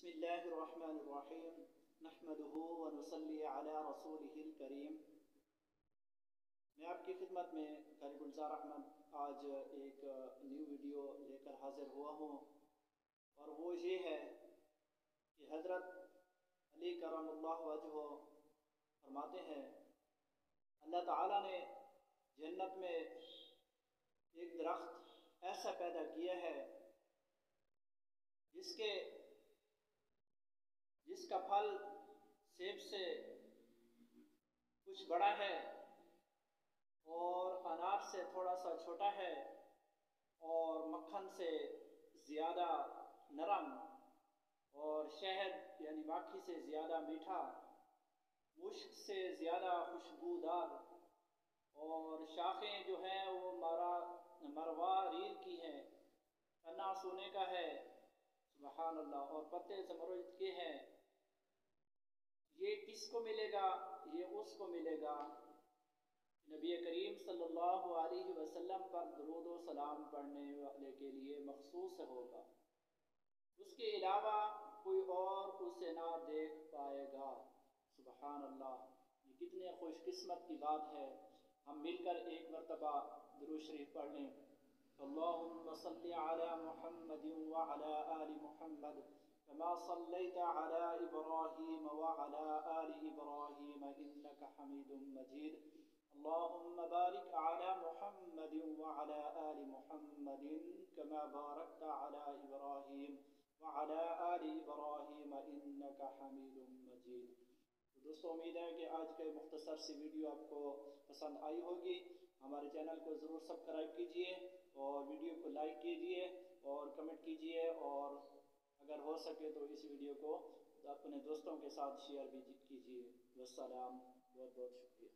بسم اللہ الرحمن الرحیم نحمدہ ونصلی علی رسولہ الکریم۔ میں آپ کی خدمت میں قاری گلزار احمد آج ایک نیو ویڈیو لے کر حاضر ہوا ہوں، اور وہ یہ ہے کہ حضرت علی کرم اللہ وجہہ فرماتے ہیں اللہ تعالیٰ نے جنت میں ایک درخت ایسا پیدا کیا ہے جس کا پھل سیب سے کچھ بڑا ہے اور انار سے تھوڑا سا چھوٹا ہے، اور مکھن سے زیادہ نرم، اور شہد یعنی ماکھی سے زیادہ میٹھا، مشک سے زیادہ خوشبودار، اور شاخیں جو ہیں وہ مرواریر کی ہیں، تنا سونے کا ہے، سبحان اللہ، اور پتے زمرد کے ہیں۔ یہ کس کو ملے گا؟ یہ اس کو ملے گا نبی کریم صلی اللہ علیہ وسلم پر درود و سلام پڑھنے والے کے لیے مخصوص ہوگا، اس کے علاوہ کوئی اور اسے نہ دیکھ پائے گا۔ سبحان اللہ، یہ کتنے خوش قسمت کی بات ہے۔ ہم مل کر ایک مرتبہ درود شریف پڑھ لیں۔ اللہم صلی علی محمد وعلی آل محمد كما صليت على إبراهيم وعلى آل إبراهيم إنك حميد مجيد اللهم بارك على محمد وعلى آل محمد كما باركت على إبراهيم وعلى آل إبراهيم إنك حميد مجيد۔ تو دوستو، امید ہے کہ آج کے مختصر سی ویڈیو آپ کو پسند آئی ہوگی۔ ہمارے چینل کو ضرور سبسکرائب کیجئے، اور ویڈیو کو لائک کیجئے اور کمنٹ کیجئے، اور اگر ہو سکے تو اس ویڈیو کو اپنے دوستوں کے ساتھ شیئر بھی کیجئے۔ والسلام، بہت بہت شکریہ۔